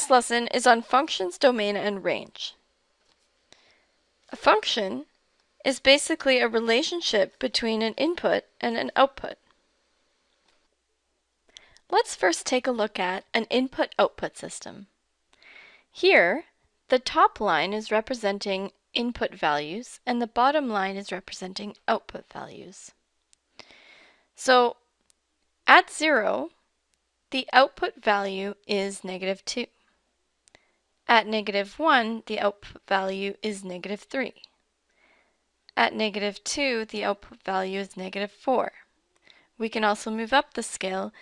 This lesson is on functions, domain, and range. A function is basically a relationship between an input and an output. Let's first take a look at an input-output system. Here, the top line is representing input values and the bottom line is representing output values. So, at 0, the output value is -2. At -1, the output value is -3. At -2, the output value is -4. We can also move up the scale.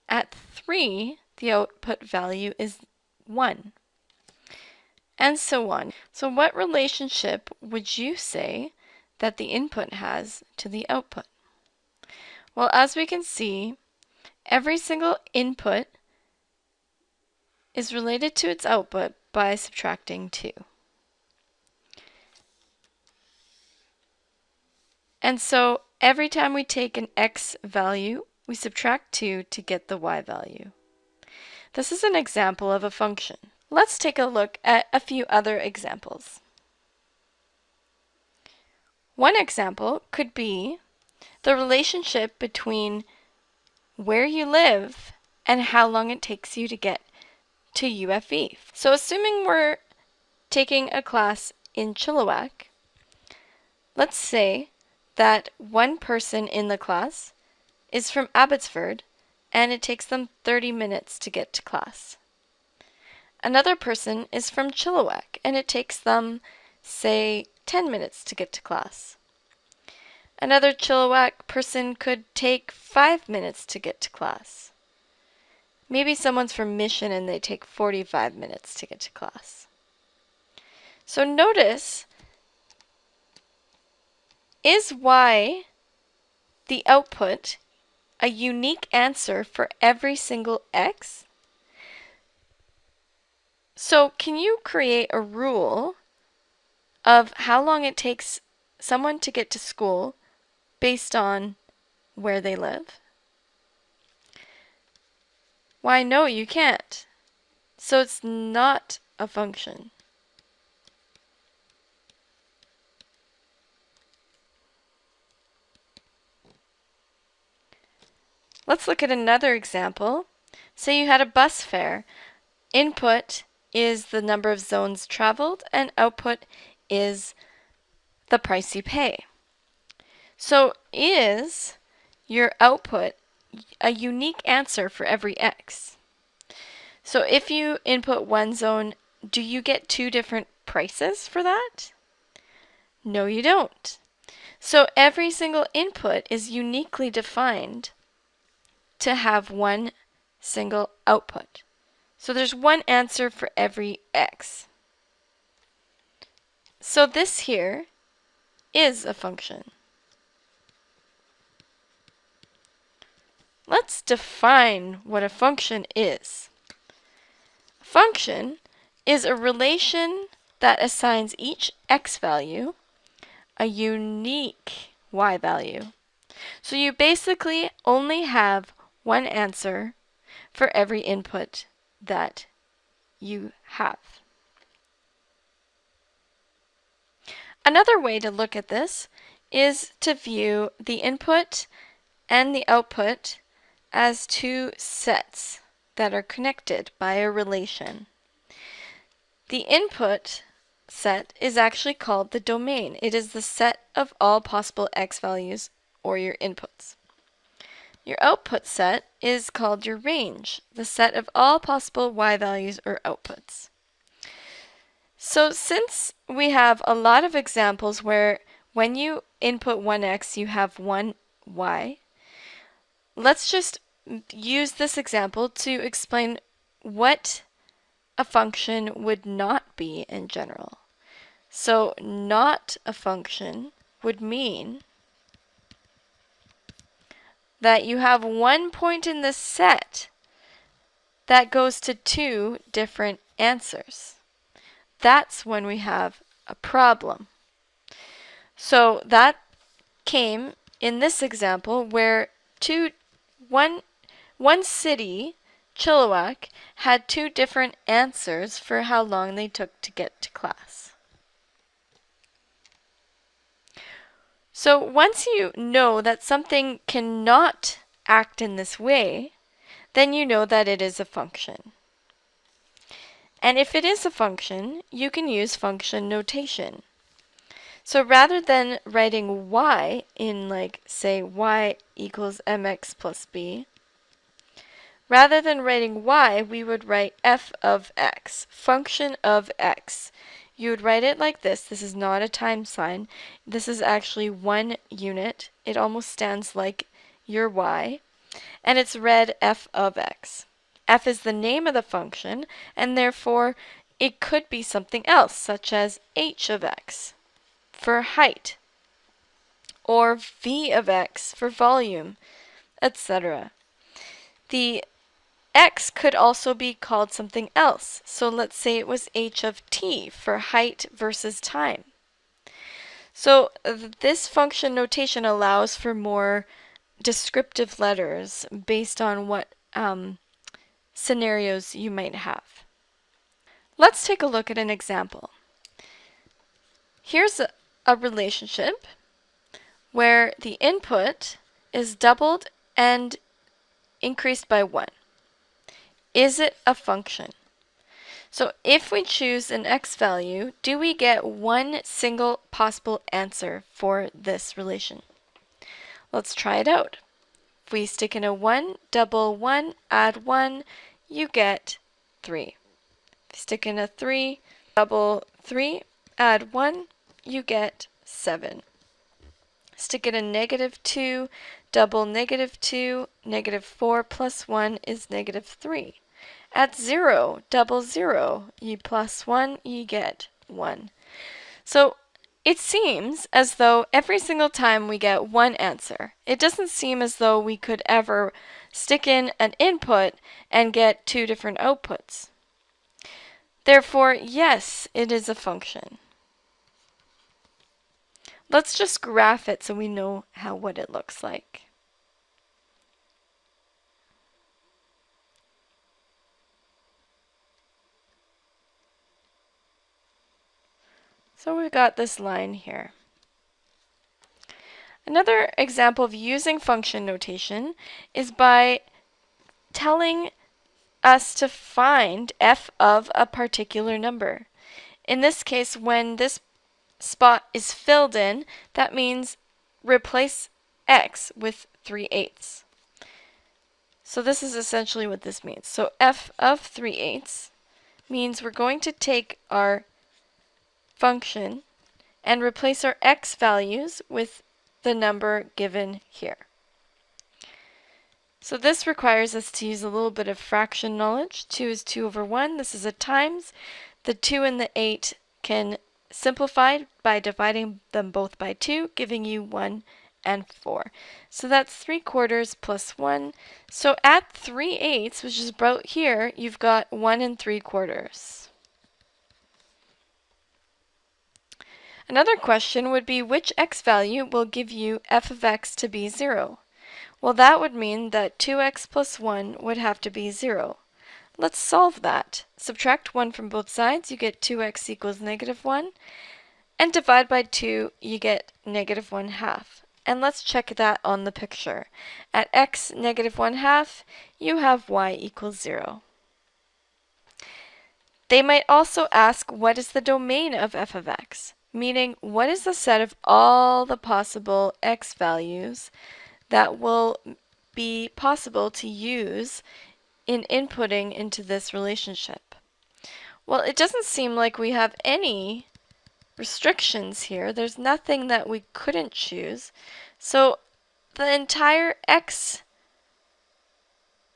At 3, the output value is 1. And so on. So what relationship would you say that the input has to the output? Well, as we can see, every single input is related to its output by subtracting 2. And so every time we take an x value, we subtract 2 to get the y value. This is an example of a function. Let's take a look at a few other examples. One example could be the relationship between where you live and how long it takes you to get to UFE. So assuming we're taking a class in Chilliwack, let's say that one person in the class is from Abbotsford and it takes them 30 minutes to get to class. Another person is from Chilliwack and it takes them, say, 10 minutes to get to class. Another Chilliwack person could take 5 minutes to get to class. Maybe someone's from Mission and they take 45 minutes to get to class. So notice, is y, the output, a unique answer for every single x? So can you create a rule of how long it takes someone to get to school based on where they live? Why, no, you can't. So it's not a function. Let's look at another example. Say you had a bus fare. Input is the number of zones traveled and output is the price you pay. So is your output a unique answer for every x? So if you input one zone, do you get 2 different prices for that? No, you don't. So every single input is uniquely defined to have one single output. So there's one answer for every x. So this here is a function. Let's define what a function is. A function is a relation that assigns each x value a unique y value. So you basically only have one answer for every input that you have. Another way to look at this is to view the input and the output as 2 sets that are connected by a relation. The input set is actually called the domain. It is the set of all possible x values or your inputs. Your output set is called your range, the set of all possible y values or outputs. So since we have a lot of examples where when you input one x you have one y, let's just use this example to explain what a function would not be in general. So not a function would mean that you have one point in the set that goes to 2 different answers. That's when we have a problem. So that came in this example where one city Chilliwack had two different answers for how long they took to get to class. So once you know that something cannot act in this way, then you know that it is a function. And if it is a function, you can use function notation. So rather than writing y in, like, say, y equals mx plus b, rather than writing y, we would write f of x, function of x. You would write it like this. This is not a time sign. This is actually 1 unit. It almost stands like your y. And it's read f of x. F is the name of the function, and therefore it could be something else, such as h of x for height, or v of x for volume, etc. The x could also be called something else. So let's say it was h of t for height versus time. So this function notation allows for more descriptive letters based on what scenarios you might have. Let's take a look at an example. Here's a relationship where the input is doubled and increased by 1. Is it a function? So if we choose an x value, do we get one single possible answer for this relation? Let's try it out. If we stick in a 1, double 1, add 1, you get 3. If you stick in a 3, double 3, add 1, you get 7. Stick in a negative 2, double negative 2, negative 4 plus 1 is negative 3. At 0, double 0, you plus 1, you get 1. So it seems as though every single time we get one answer. It doesn't seem as though we could ever stick in an input and get two different outputs. Therefore, yes, it is a function. Let's just graph it so we know what it looks like. So we've got this line here. Another example of using function notation is by telling us to find f of a particular number. In this case, when this spot is filled in, that means replace x with 3/8. So this is essentially what this means. So f of 3/8 means we're going to take our function and replace our x values with the number given here. So this requires us to use a little bit of fraction knowledge. 2 is 2 over 1. This is a times. The 2 and the 8 can simplify by dividing them both by 2, giving you 1 and 4. So that's 3/4 plus 1. So at 3/8, which is about here, you've got 1 and 3/4. Another question would be, which x value will give you f of x to be 0? Well, that would mean that 2x plus 1 would have to be 0. Let's solve that. Subtract 1 from both sides, you get 2x equals negative 1. And divide by 2, you get negative 1/2. And let's check that on the picture. At x negative 1/2, you have y equals 0. They might also ask, what is the domain of f of x? Meaning, what is the set of all the possible x values that will be possible to use in inputting into this relationship? Well, it doesn't seem like we have any restrictions here. There's nothing that we couldn't choose. So the entire x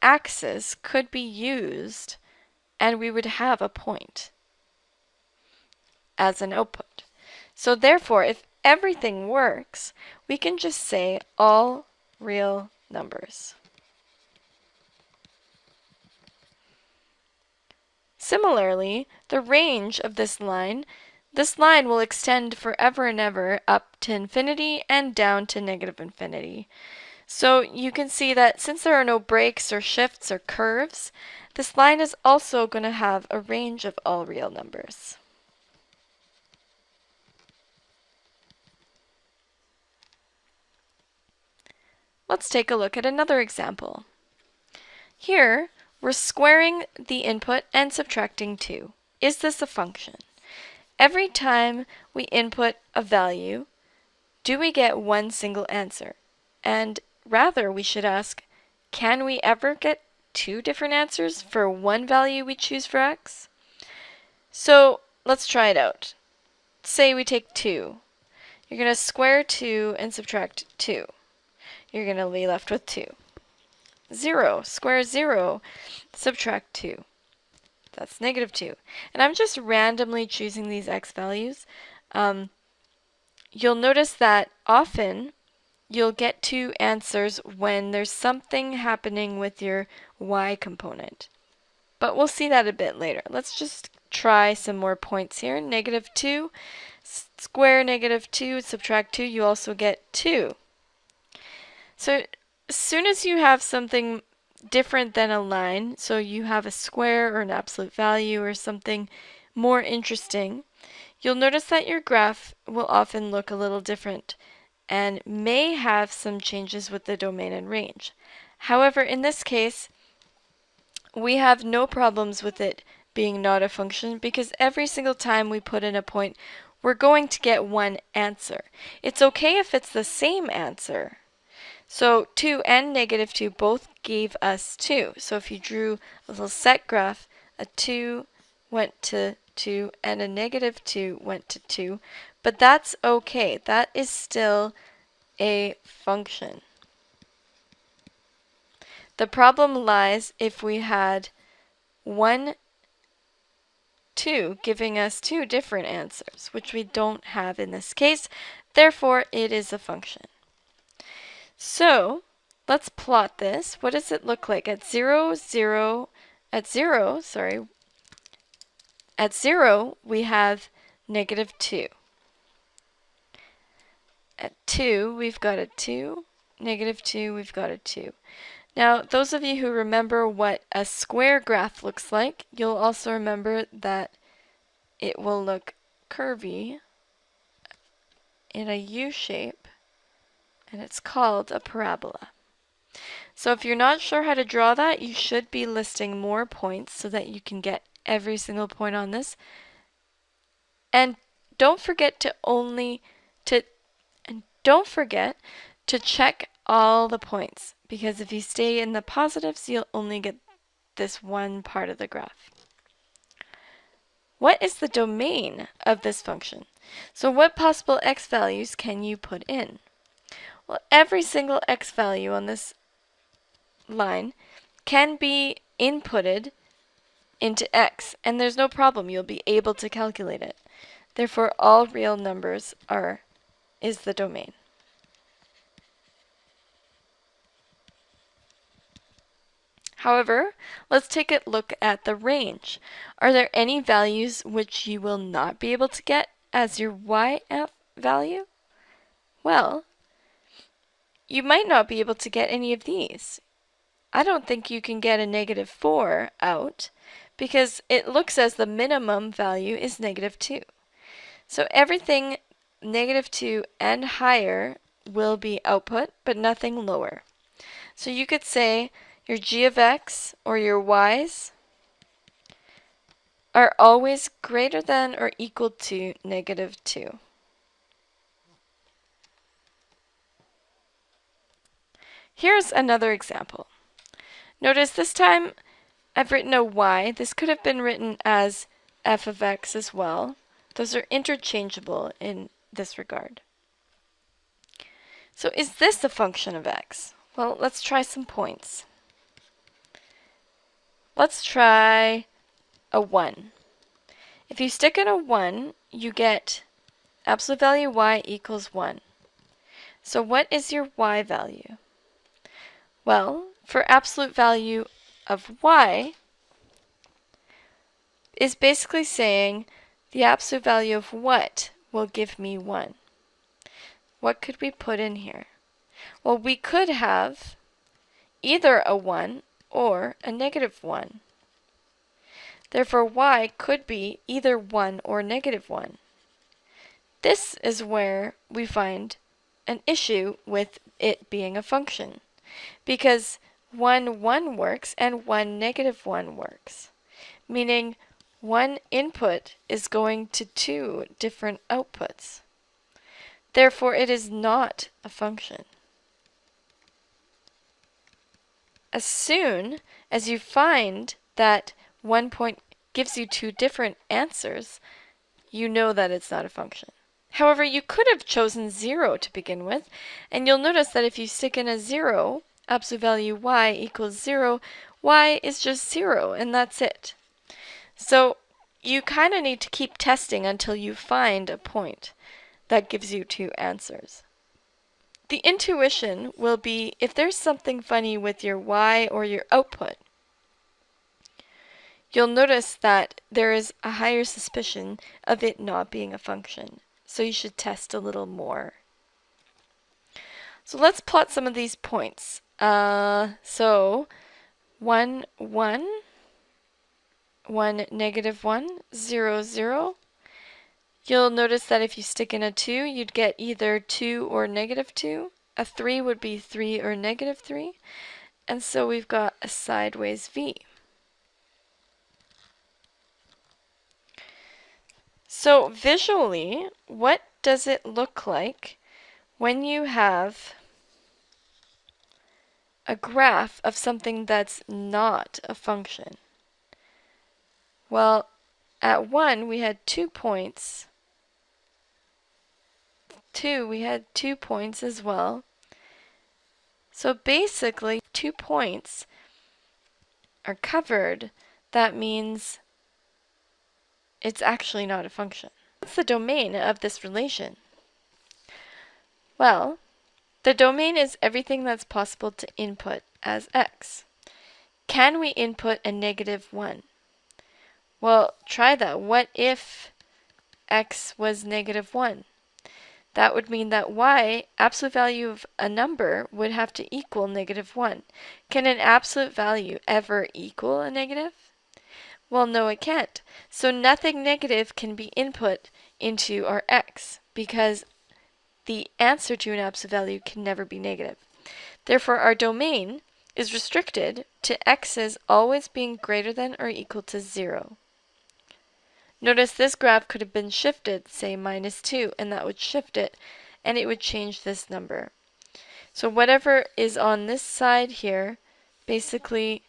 axis could be used and we would have a point as an output. So therefore, if everything works, we can just say all real numbers. Similarly, the range of this line will extend forever and ever up to infinity and down to negative infinity. So you can see that since there are no breaks or shifts or curves, this line is also going to have a range of all real numbers. Let's take a look at another example. Here, we're squaring the input and subtracting 2. Is this a function? Every time we input a value, do we get one single answer? And rather, we should ask, can we ever get two different answers for one value we choose for x? So let's try it out. Say we take 2. You're going to square 2 and subtract 2. You're going to be left with 2. 0. Square 0, subtract 2. That's negative 2. And I'm just randomly choosing these x values. You'll notice that often you'll get two answers when there's something happening with your y component. But we'll see that a bit later. Let's just try some more points here. Negative 2, square negative 2, subtract 2, you also get 2. So as soon as you have something different than a line, so you have a square or an absolute value or something more interesting, you'll notice that your graph will often look a little different and may have some changes with the domain and range. However, in this case, we have no problems with it being not a function because every single time we put in a point, we're going to get one answer. It's okay if it's the same answer. So 2 and negative 2 both gave us 2. So if you drew a little set graph, a 2 went to 2 and a negative 2 went to 2. But that's okay. That is still a function. The problem lies if we had 1, 2 giving us two different answers, which we don't have in this case. Therefore, it is a function. So let's plot this. What does it look like? At 0, at 0, we have negative 2. At 2, we've got a 2. Negative 2, we've got a 2. Now, those of you who remember what a square graph looks like, you'll also remember that it will look curvy in a U shape, and it's called a parabola. So if you're not sure how to draw that, you should be listing more points so that you can get every single point on this. And don't forget to check all the points, because if you stay in the positives, you'll only get this one part of the graph. What is the domain of this function? So what possible x values can you put in? Well, every single x value on this line can be inputted into x, and there's no problem. You'll be able to calculate it. Therefore, all real numbers is the domain. However, let's take a look at the range. Are there any values which you will not be able to get as your y value? Well, you might not be able to get any of these. I don't think you can get a negative 4 out because it looks as the minimum value is negative 2. So everything negative 2 and higher will be output, but nothing lower. So you could say your g of x or your y's are always greater than or equal to negative 2. Here's another example. Notice this time I've written a y. This could have been written as f of x as well. Those are interchangeable in this regard. So is this a function of x? Well, let's try some points. Let's try a 1. If you stick in a 1, you get absolute value y equals 1. So what is your y value? Well, for absolute value of y is basically saying the absolute value of what will give me 1. What could we put in here? Well, we could have either a 1 or a negative 1. Therefore, y could be either 1 or negative 1. This is where we find an issue with it being a function, because 1, 1 works and 1, negative 1 works, meaning one input is going to two different outputs. Therefore, it is not a function. As soon as you find that one point gives you two different answers, you know that it's not a function. However, you could have chosen 0 to begin with, and you'll notice that if you stick in a 0, absolute value y equals 0, y is just 0, and that's it. So you kind of need to keep testing until you find a point that gives you two answers. The intuition will be if there's something funny with your y or your output, you'll notice that there is a higher suspicion of it not being a function. So you should test a little more. So let's plot some of these points. So 1, 1, 1, negative 1, 0, 0. You'll notice that if you stick in a 2, you'd get either 2 or negative 2. A 3 would be 3 or negative 3. And so we've got a sideways V. So visually, what does it look like when you have a graph of something that's not a function? Well, at 1 we had 2 points. 2 we had 2 points as well. So basically 2 points are covered. That means it's actually not a function. What's the domain of this relation? Well, the domain is everything that's possible to input as x. Can we input a negative 1? Well, try that. What if x was negative 1? That would mean that y, absolute value of a number, would have to equal negative 1. Can an absolute value ever equal a negative? Well, no, it can't. So nothing negative can be input into our x, because the answer to an absolute value can never be negative. Therefore, our domain is restricted to x's always being greater than or equal to 0. Notice this graph could have been shifted, say -2, and that would shift it, and it would change this number. So whatever is on this side here basically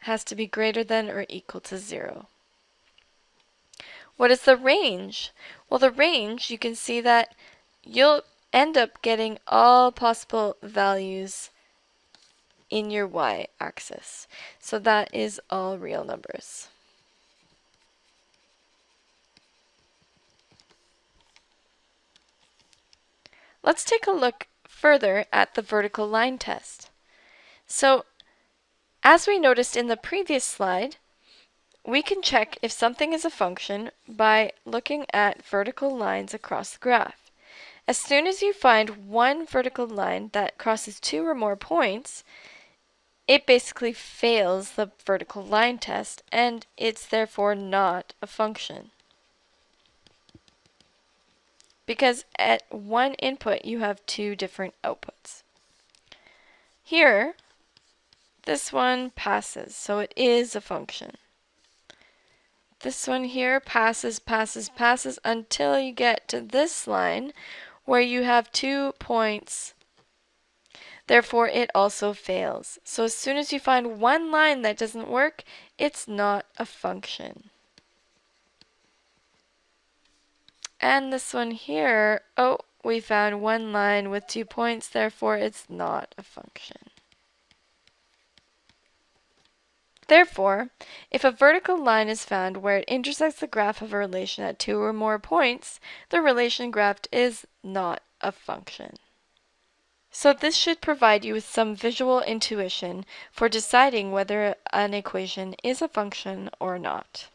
has to be greater than or equal to 0. What is the range? Well, the range, you can see that you'll end up getting all possible values in your y-axis. So that is all real numbers. Let's take a look further at the vertical line test. So, as we noticed in the previous slide, we can check if something is a function by looking at vertical lines across the graph. As soon as you find one vertical line that crosses 2 or more points, it basically fails the vertical line test, and it's therefore not a function. Because at one input you have two different outputs. Here, this one passes, so it is a function. This one here passes, passes, passes until you get to this line where you have 2 points. Therefore, it also fails. So as soon as you find one line that doesn't work, it's not a function. And this one here, oh, we found one line with 2 points, therefore it's not a function. Therefore, if a vertical line is found where it intersects the graph of a relation at 2 or more points, the relation graphed is not a function. So this should provide you with some visual intuition for deciding whether an equation is a function or not.